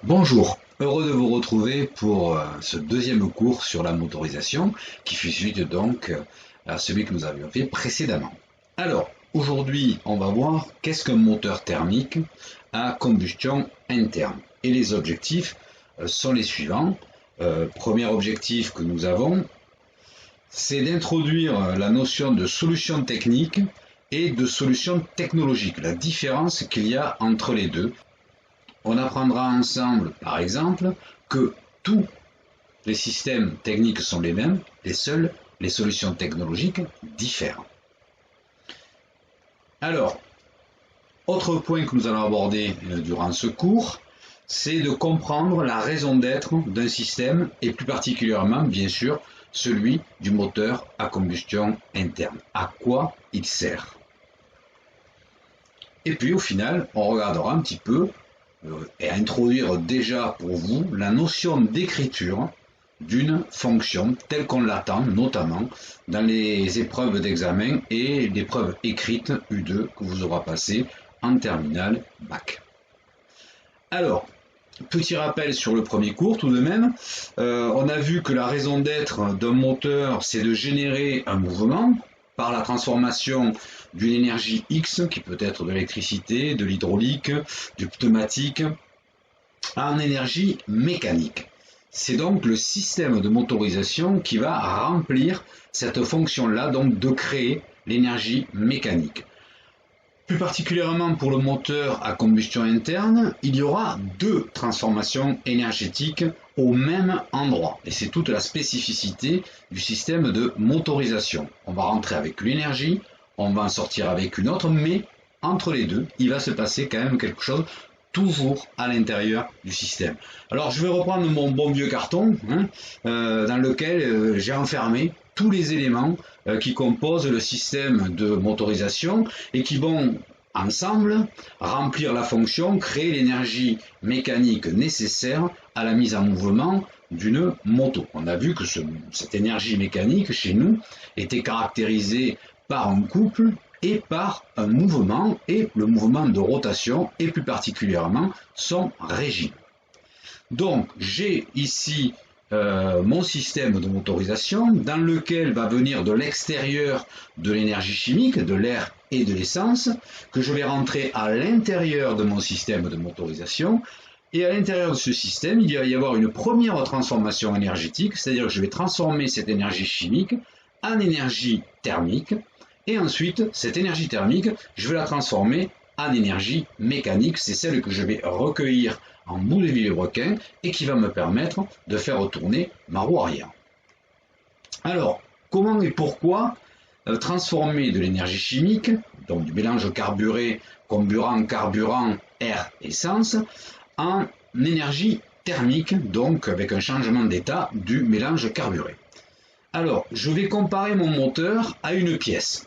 Bonjour, heureux de vous retrouver pour ce deuxième cours sur la motorisation qui fait suite donc à celui que nous avions fait précédemment. Alors, aujourd'hui, on va voir qu'est-ce qu'un moteur thermique à combustion interne. Et les objectifs sont les suivants. Premier objectif que nous avons, c'est d'introduire la notion de solution technique et de solution technologique, la différence qu'il y a entre les deux. On apprendra ensemble, par exemple, que tous les systèmes techniques sont les mêmes, les solutions technologiques diffèrent. Alors, autre point que nous allons aborder durant ce cours, c'est de comprendre la raison d'être d'un système et plus particulièrement, bien sûr, celui du moteur à combustion interne. À quoi il sert? Et puis au final, on regardera un petit peu et à introduire déjà pour vous la notion d'écriture d'une fonction telle qu'on l'attend, notamment dans les épreuves d'examen et l'épreuve écrite U2 que vous aurez passé en terminale bac. Alors, petit rappel sur le premier cours tout de même, on a vu que la raison d'être d'un moteur, c'est de générer un mouvement par la transformation d'une énergie X, qui peut être de l'électricité, de l'hydraulique, du pneumatique, en énergie mécanique. C'est donc le système de motorisation qui va remplir cette fonction-là, donc de créer l'énergie mécanique. Plus particulièrement pour le moteur à combustion interne, il y aura deux transformations énergétiques au même endroit. Et c'est toute la spécificité du système de motorisation. On va rentrer avec l'énergie, on va en sortir avec une autre, mais entre les deux, il va se passer quand même quelque chose toujours à l'intérieur du système. Alors je vais reprendre mon bon vieux carton dans lequel j'ai enfermé tous les éléments qui composent le système de motorisation et qui vont ensemble remplir la fonction, créer l'énergie mécanique nécessaire à la mise en mouvement d'une moto. On a vu que cette énergie mécanique chez nous était caractérisée par un couple et par un mouvement, et le mouvement de rotation, et plus particulièrement son régime. Donc j'ai ici mon système de motorisation dans lequel va venir de l'extérieur de l'énergie chimique, de l'air et de l'essence, que je vais rentrer à l'intérieur de mon système de motorisation. Et à l'intérieur de ce système, il va y avoir une première transformation énergétique, c'est-à-dire que je vais transformer cette énergie chimique en énergie thermique. Et ensuite, cette énergie thermique, je vais la transformer en énergie mécanique. C'est celle que je vais recueillir en bout de vilebrequin et qui va me permettre de faire tourner ma roue arrière. Alors, comment et pourquoi transformer de l'énergie chimique, donc du mélange carburant, air, essence, en énergie thermique, donc avec un changement d'état du mélange carburé? Alors, je vais comparer mon moteur à une pièce.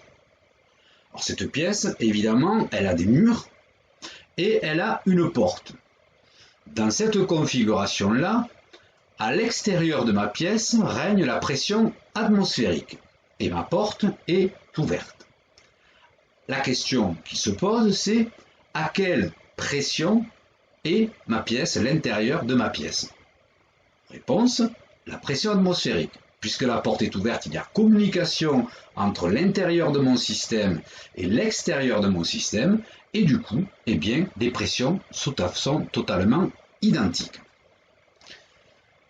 Alors, cette pièce, évidemment, elle a des murs et elle a une porte. Dans cette configuration-là, à l'extérieur de ma pièce règne la pression atmosphérique et ma porte est ouverte. La question qui se pose, c'est à quelle pression est ma pièce, l'intérieur de ma pièce? Réponse, la pression atmosphérique. Puisque la porte est ouverte, il y a communication entre l'intérieur de mon système et l'extérieur de mon système, et du coup, eh bien, les pressions sont totalement identiques.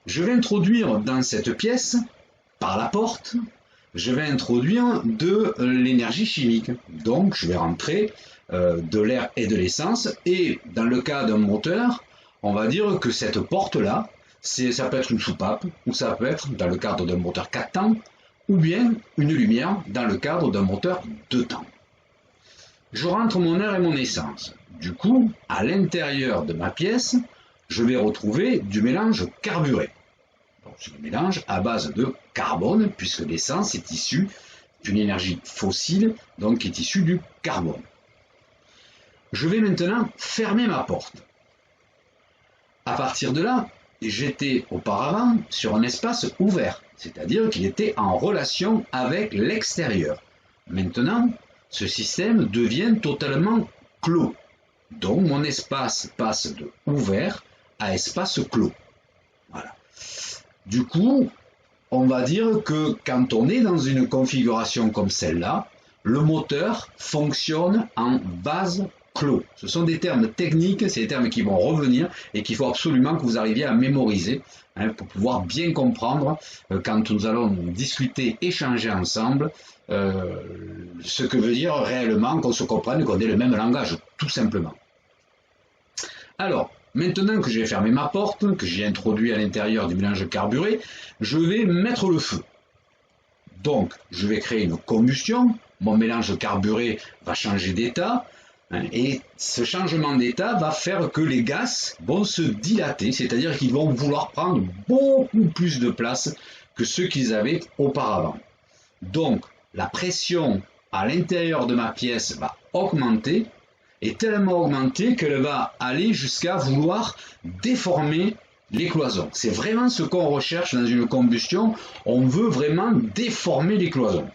Je vais introduire dans cette pièce, par la porte, je vais introduire de l'énergie chimique. Donc, je vais rentrer de l'air et de l'essence, et dans le cas d'un moteur, on va dire que cette porte-là, ça peut être une soupape, ou ça peut être dans le cadre d'un moteur 4 temps, ou bien une lumière dans le cadre d'un moteur 2 temps. Je rentre mon air et mon essence. Du coup, à l'intérieur de ma pièce, je vais retrouver du mélange carburé. Donc, c'est un mélange à base de carbone, puisque l'essence est issue d'une énergie fossile, donc qui est issue du carbone. Je vais maintenant fermer ma porte. À partir de là, j'étais auparavant sur un espace ouvert, c'est-à-dire qu'il était en relation avec l'extérieur. Maintenant, ce système devient totalement clos. Donc mon espace passe de ouvert à espace clos. Voilà. Du coup, on va dire que quand on est dans une configuration comme celle-là, le moteur fonctionne en vase clos. Ce sont des termes techniques, c'est des termes qui vont revenir et qu'il faut absolument que vous arriviez à mémoriser pour pouvoir bien comprendre quand nous allons discuter, échanger ensemble, ce que veut dire réellement qu'on se comprenne, qu'on ait le même langage, tout simplement. Alors, maintenant que j'ai fermé ma porte, que j'ai introduit à l'intérieur du mélange carburé, je vais mettre le feu. Donc, je vais créer une combustion, mon mélange carburé va changer d'état, et ce changement d'état va faire que les gaz vont se dilater, c'est-à-dire qu'ils vont vouloir prendre beaucoup plus de place que ceux qu'ils avaient auparavant. Donc, la pression à l'intérieur de ma pièce va augmenter, et tellement augmenter qu'elle va aller jusqu'à vouloir déformer les cloisons. C'est vraiment ce qu'on recherche dans une combustion, on veut vraiment déformer les cloisons.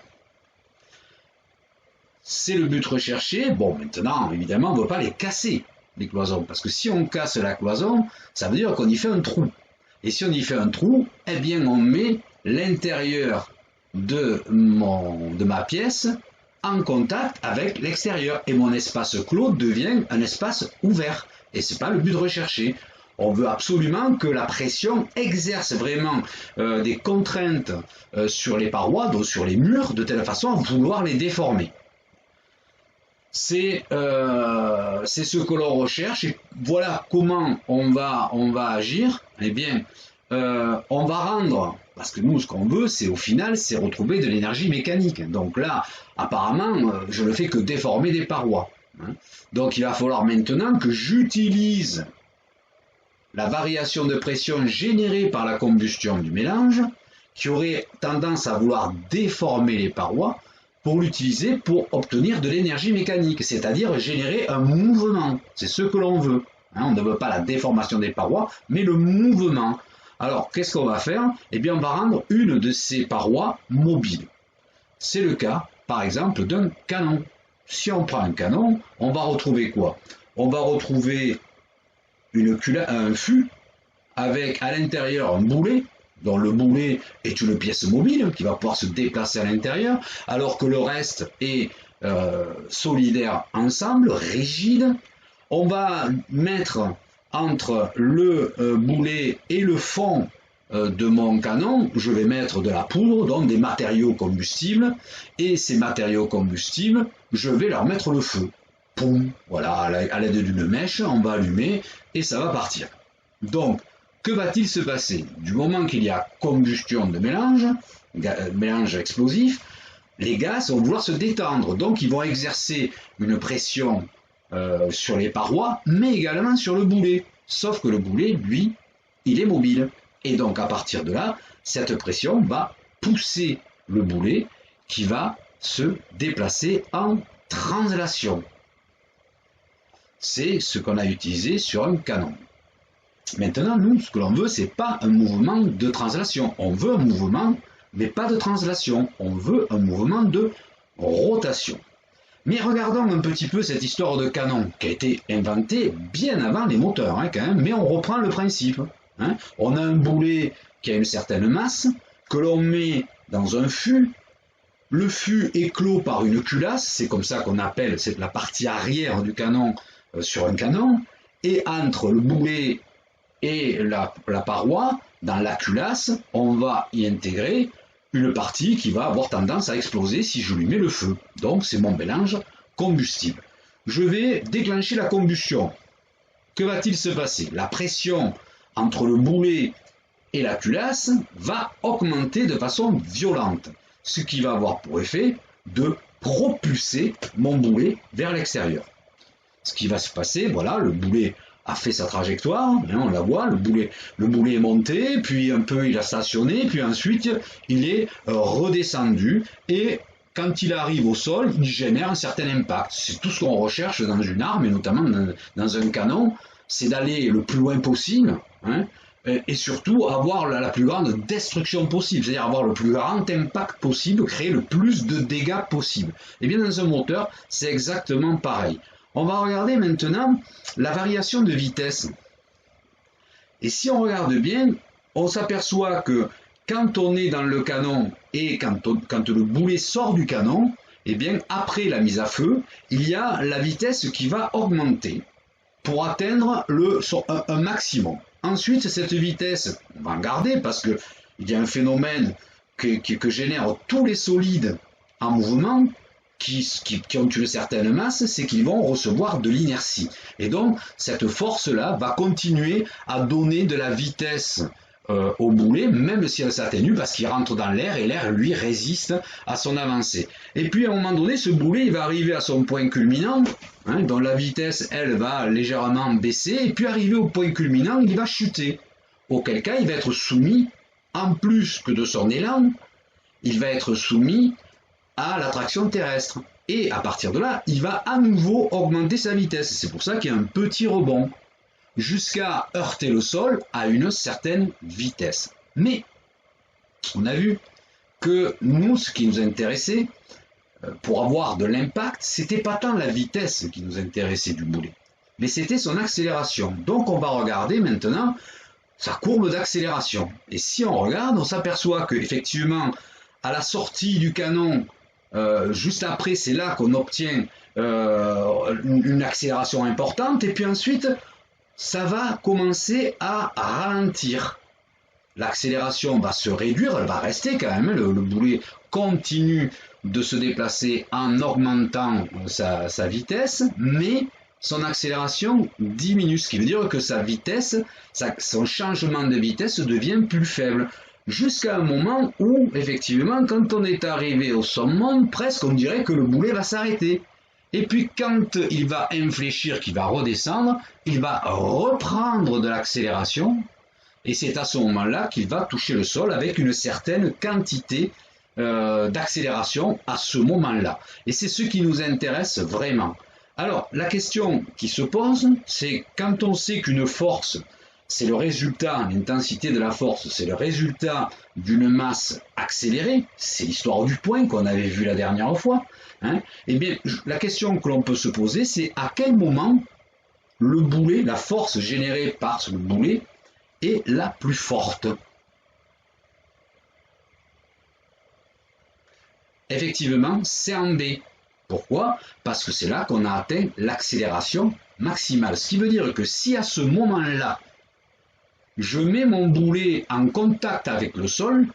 C'est le but recherché. Bon, maintenant, évidemment, on ne veut pas les casser, les cloisons, parce que si on casse la cloison, ça veut dire qu'on y fait un trou. Et si on y fait un trou, eh bien, on met l'intérieur de ma pièce en contact avec l'extérieur. Et mon espace clos devient un espace ouvert. Et ce n'est pas le but recherché. On veut absolument que la pression exerce vraiment des contraintes sur les parois, donc sur les murs, de telle façon à vouloir les déformer. C'est ce que l'on recherche et voilà comment on va agir. Eh bien, on va rendre, parce que nous ce qu'on veut c'est au final c'est retrouver de l'énergie mécanique. Donc là apparemment je ne fais que déformer des parois. Donc il va falloir maintenant que j'utilise la variation de pression générée par la combustion du mélange qui aurait tendance à vouloir déformer les parois pour l'utiliser pour obtenir de l'énergie mécanique, c'est-à-dire générer un mouvement. C'est ce que l'on veut. On ne veut pas la déformation des parois, mais le mouvement. Alors, qu'est-ce qu'on va faire? Eh bien, on va rendre une de ces parois mobile. C'est le cas, par exemple, d'un canon. Si on prend un canon, on va retrouver quoi? On va retrouver un fût avec à l'intérieur un boulet, dont le boulet est une pièce mobile qui va pouvoir se déplacer à l'intérieur, alors que le reste est solidaire ensemble, rigide. On va mettre entre le boulet et le fond de mon canon, je vais mettre de la poudre, donc des matériaux combustibles, et ces matériaux combustibles, je vais leur mettre le feu. Poum, voilà, à l'aide d'une mèche, on va allumer et ça va partir. Donc, que va-t-il se passer? Du moment qu'il y a combustion de mélange explosif, les gaz vont vouloir se détendre, donc ils vont exercer une pression sur les parois, mais également sur le boulet. Sauf que le boulet, lui, il est mobile. Et donc à partir de là, cette pression va pousser le boulet qui va se déplacer en translation. C'est ce qu'on a utilisé sur un canon. Maintenant, nous, ce que l'on veut, c'est pas un mouvement de translation. On veut un mouvement, mais pas de translation. On veut un mouvement de rotation. Mais regardons un petit peu cette histoire de canon qui a été inventée bien avant les moteurs, quand même, mais on reprend le principe. On a un boulet qui a une certaine masse, que l'on met dans un fût. Le fût est clos par une culasse, c'est comme ça qu'on appelle, c'est la partie arrière du canon sur un canon, et entre le boulet et la paroi, dans la culasse, on va y intégrer une partie qui va avoir tendance à exploser si je lui mets le feu. Donc c'est mon mélange combustible. Je vais déclencher la combustion. Que va-t-il se passer? La pression entre le boulet et la culasse va augmenter de façon violente, ce qui va avoir pour effet de propulser mon boulet vers l'extérieur. Ce qui va se passer, voilà, le boulet a fait sa trajectoire, on la voit, le boulet est monté, puis un peu il a stationné, puis ensuite il est redescendu, et quand il arrive au sol, il génère un certain impact. C'est tout ce qu'on recherche dans une arme, et notamment dans un canon, c'est d'aller le plus loin possible, et surtout avoir la plus grande destruction possible, c'est-à-dire avoir le plus grand impact possible, créer le plus de dégâts possible. Et bien dans un moteur, c'est exactement pareil. On va regarder maintenant la variation de vitesse. Et si on regarde bien, on s'aperçoit que quand on est dans le canon et quand le boulet sort du canon, eh bien après la mise à feu, il y a la vitesse qui va augmenter pour atteindre un maximum. Ensuite, cette vitesse, on va en garder parce qu'il y a un phénomène que génèrent tous les solides en mouvement qui ont une certaine masse, c'est qu'ils vont recevoir de l'inertie. Et donc, cette force-là va continuer à donner de la vitesse au boulet, même si elle s'atténue, parce qu'il rentre dans l'air et l'air, lui, résiste à son avancée. Et puis, à un moment donné, ce boulet, il va arriver à son point culminant, dont la vitesse, elle, va légèrement baisser, et puis arrivé au point culminant, il va chuter. Auquel cas, il va être soumis, en plus que de son élan, il va être soumis à l'attraction terrestre. Et à partir de là, il va à nouveau augmenter sa vitesse. C'est pour ça qu'il y a un petit rebond, jusqu'à heurter le sol à une certaine vitesse. Mais on a vu que nous, ce qui nous intéressait, pour avoir de l'impact, c'était pas tant la vitesse qui nous intéressait du boulet, mais c'était son accélération. Donc on va regarder maintenant sa courbe d'accélération. Et si on regarde, on s'aperçoit qu'effectivement, à la sortie du canon, juste après, c'est là qu'on obtient une accélération importante, et puis ensuite, ça va commencer à ralentir. L'accélération va se réduire, elle va rester quand même, le boulet continue de se déplacer en augmentant sa vitesse, mais son accélération diminue, ce qui veut dire que sa vitesse, son changement de vitesse devient plus faible, jusqu'à un moment où, effectivement, quand on est arrivé au summum, presque on dirait que le boulet va s'arrêter. Et puis quand il va infléchir, qu'il va redescendre, il va reprendre de l'accélération, et c'est à ce moment-là qu'il va toucher le sol avec une certaine quantité d'accélération à ce moment-là. Et c'est ce qui nous intéresse vraiment. Alors, la question qui se pose, c'est quand on sait qu'une force, c'est le résultat, l'intensité de la force, c'est le résultat d'une masse accélérée, c'est l'histoire du point qu'on avait vu la dernière fois, eh bien, la question que l'on peut se poser, c'est à quel moment le boulet, la force générée par le boulet, est la plus forte. Effectivement, c'est en B. Pourquoi? Parce que c'est là qu'on a atteint l'accélération maximale. Ce qui veut dire que si à ce moment-là, je mets mon boulet en contact avec le sol,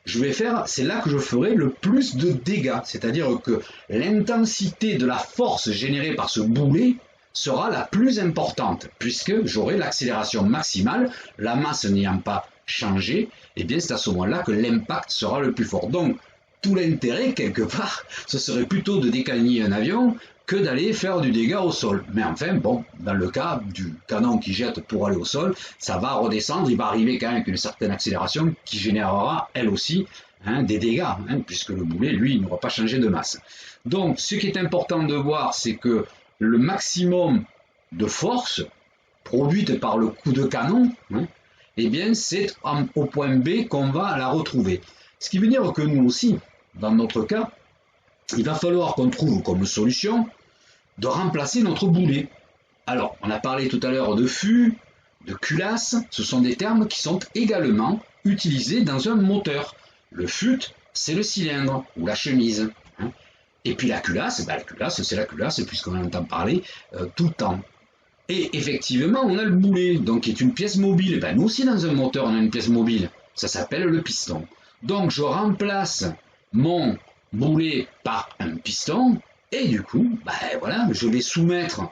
c'est là que je ferai le plus de dégâts. C'est-à-dire que l'intensité de la force générée par ce boulet sera la plus importante, puisque j'aurai l'accélération maximale, la masse n'ayant pas changé, et bien c'est à ce moment-là que l'impact sera le plus fort. Donc, tout l'intérêt, quelque part, ce serait plutôt de décaliner un avion que d'aller faire du dégât au sol. Mais enfin, bon, dans le cas du canon qui jette pour aller au sol, ça va redescendre, il va arriver quand même avec une certaine accélération qui générera, elle aussi, des dégâts, puisque le boulet, lui, n'aura pas changé de masse. Donc, ce qui est important de voir, c'est que le maximum de force produite par le coup de canon, eh bien, c'est au point B qu'on va la retrouver. Ce qui veut dire que nous aussi, dans notre cas, il va falloir qu'on trouve comme solution de remplacer notre boulet. Alors, on a parlé tout à l'heure de fût, de culasse, ce sont des termes qui sont également utilisés dans un moteur. Le fût, c'est le cylindre ou la chemise. Et puis la culasse, c'est la culasse puisqu'on en entend parler tout le temps. Et effectivement, on a le boulet, donc qui est une pièce mobile. Nous aussi, dans un moteur, on a une pièce mobile. Ça s'appelle le piston. Donc, je remplace mon boulet par un piston, et du coup, voilà, je vais soumettre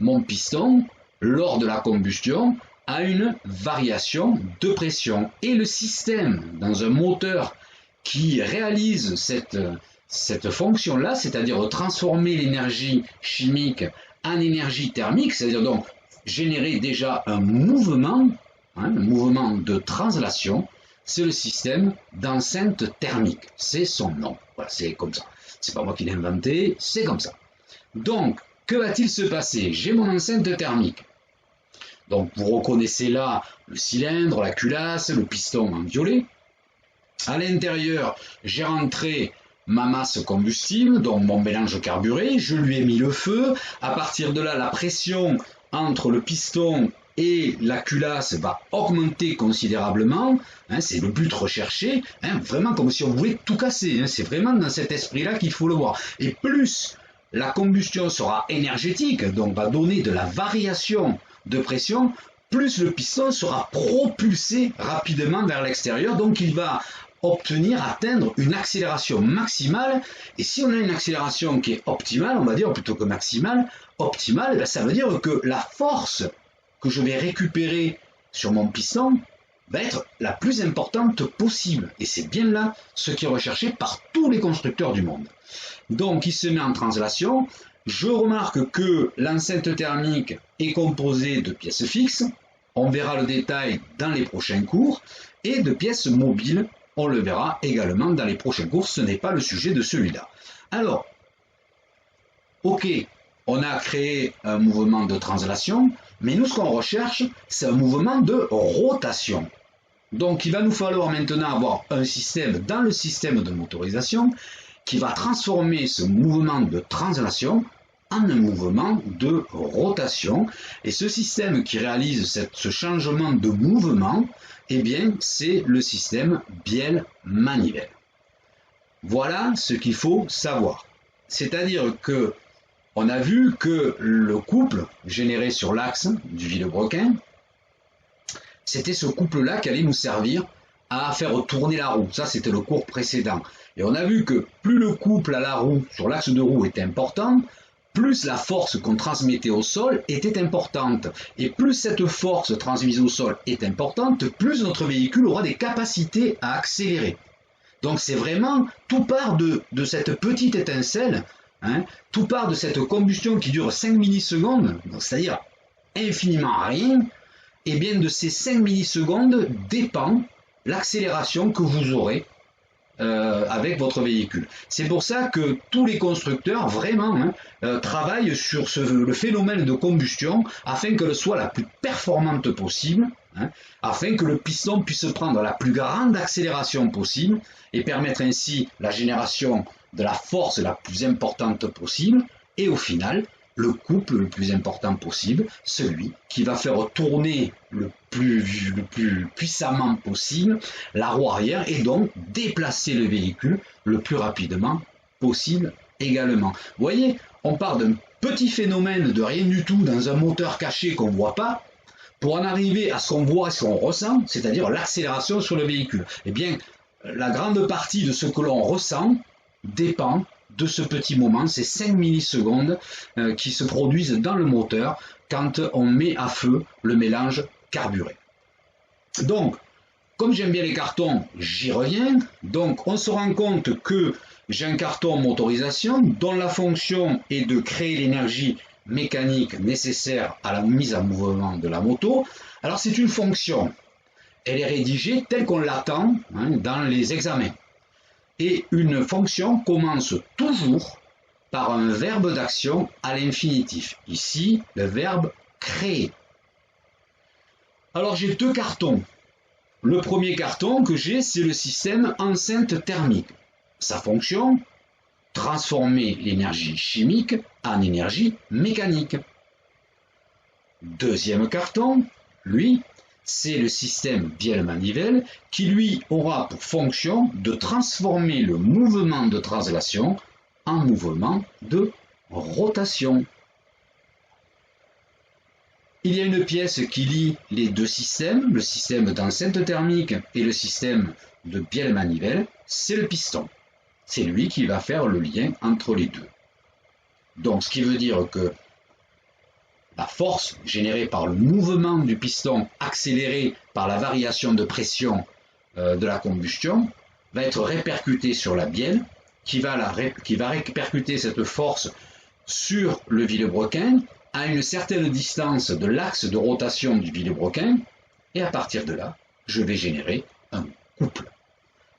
mon piston, lors de la combustion, à une variation de pression. Et le système, dans un moteur qui réalise cette fonction-là, c'est-à-dire transformer l'énergie chimique en énergie thermique, c'est-à-dire donc générer déjà un mouvement de translation, c'est le système d'enceinte thermique. C'est son nom. Voilà, c'est comme ça. C'est pas moi qui l'ai inventé, c'est comme ça. Donc, que va-t-il se passer? J'ai mon enceinte thermique. Donc, vous reconnaissez là le cylindre, la culasse, le piston en violet. À l'intérieur, j'ai rentré ma masse combustible, donc mon mélange carburé. Je lui ai mis le feu. À partir de là, la pression entre le piston et la culasse va augmenter considérablement, hein, c'est le but recherché, hein, vraiment comme si on voulait tout casser, hein, c'est vraiment dans cet esprit-là qu'il faut le voir. Et plus la combustion sera énergétique, donc va donner de la variation de pression, plus le piston sera propulsé rapidement vers l'extérieur, donc il va atteindre une accélération maximale. Et si on a une accélération qui est optimale, on va dire plutôt que maximale, optimale, ça veut dire que la force que je vais récupérer sur mon piston va être la plus importante possible. Et c'est bien là ce qui est recherché par tous les constructeurs du monde. Donc il se met en translation. Je remarque que l'enceinte thermique est composée de pièces fixes, on verra le détail dans les prochains cours, et de pièces mobiles, on le verra également dans les prochains cours, ce n'est pas le sujet de celui-là. Alors, ok, on a créé un mouvement de translation, mais nous ce qu'on recherche, c'est un mouvement de rotation. Donc il va nous falloir maintenant avoir un système dans le système de motorisation qui va transformer ce mouvement de translation en un mouvement de rotation. Et ce système qui réalise ce changement de mouvement, eh bien, c'est le système bielle-manivelle. Voilà ce qu'il faut savoir. C'est-à-dire que on a vu que le couple généré sur l'axe du Villebrequin, c'était ce couple-là qui allait nous servir à faire tourner la roue. Ça, c'était le cours précédent. Et on a vu que plus le couple à la roue, sur l'axe de roue, était important, plus la force qu'on transmettait au sol était importante. Et plus cette force transmise au sol est importante, plus notre véhicule aura des capacités à accélérer. Donc c'est vraiment, tout part de cette petite étincelle, hein, tout part de cette combustion qui dure 5 millisecondes, c'est-à-dire infiniment rien, et bien de ces 5 millisecondes dépend l'accélération que vous aurez avec votre véhicule. C'est pour ça que tous les constructeurs vraiment travaillent sur le phénomène de combustion afin qu'elle soit la plus performante possible, hein, afin que le piston puisse prendre la plus grande accélération possible et permettre ainsi la génération de la force la plus importante possible et au final le couple le plus important possible, celui qui va faire tourner le plus puissamment possible la roue arrière et donc déplacer le véhicule le plus rapidement possible également. Vous voyez, on part d'un petit phénomène de rien du tout dans un moteur caché qu'on ne voit pas, pour en arriver à ce qu'on voit et ce qu'on ressent, c'est-à-dire l'accélération sur le véhicule. Eh bien, la grande partie de ce que l'on ressent dépend de ce petit moment, ces 5 millisecondes qui se produisent dans le moteur quand on met à feu le mélange carburé. Donc, comme j'aime bien les cartons, j'y reviens. Donc, on se rend compte que j'ai un carton motorisation dont la fonction est de créer l'énergie mécanique nécessaire à la mise en mouvement de la moto. Alors, c'est une fonction. Elle est rédigée telle qu'on l'attend dans les examens. Et une fonction commence toujours par un verbe d'action à l'infinitif. Ici, le verbe créer. Alors j'ai deux cartons. Le premier carton que j'ai, c'est le système enceinte thermique. Sa fonction, transformer l'énergie chimique en énergie mécanique. Deuxième carton, lui, c'est le système bielle-manivelle qui lui aura pour fonction de transformer le mouvement de translation en mouvement de rotation. Il y a une pièce qui lie les deux systèmes, le système d'enceinte thermique et le système de bielle-manivelle, c'est le piston. C'est lui qui va faire le lien entre les deux. Donc ce qui veut dire que la force générée par le mouvement du piston accéléré par la variation de pression de la combustion va être répercutée sur la bielle qui va répercuter cette force sur le Villebrequin à une certaine distance de l'axe de rotation du Villebrequin et à partir de là, je vais générer un couple.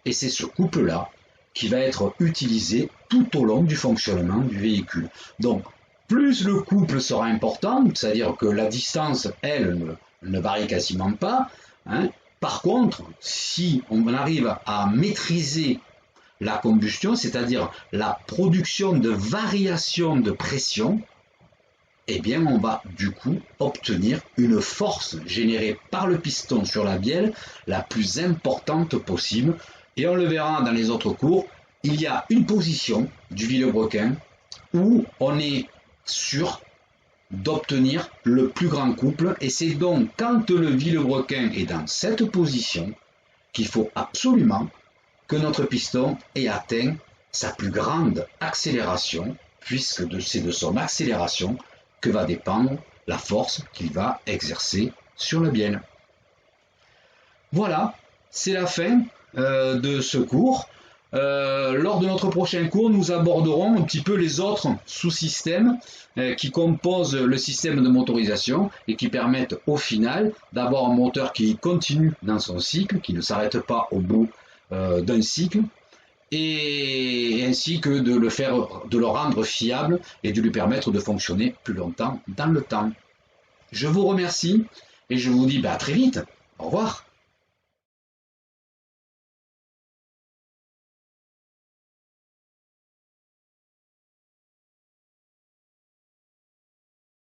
Et c'est ce couple-là qui va être utilisé tout au long du fonctionnement du véhicule. Donc, plus le couple sera important, c'est-à-dire que la distance, elle, ne varie quasiment pas. Par contre, si on arrive à maîtriser la combustion, c'est-à-dire la production de variations de pression, eh bien on va du coup obtenir une force générée par le piston sur la bielle la plus importante possible. Et on le verra dans les autres cours, il y a une position du vilebrequin où on est sûr d'obtenir le plus grand couple, et c'est donc quand le vilebrequin est dans cette position qu'il faut absolument que notre piston ait atteint sa plus grande accélération, puisque c'est de son accélération que va dépendre la force qu'il va exercer sur la bielle. Voilà, c'est la fin de ce cours. Lors de notre prochain cours, nous aborderons un petit peu les autres sous-systèmes qui composent le système de motorisation et qui permettent au final d'avoir un moteur qui continue dans son cycle, qui ne s'arrête pas au bout d'un cycle, et ainsi que de le rendre fiable et de lui permettre de fonctionner plus longtemps dans le temps. Je vous remercie et je vous dis à très vite. Au revoir.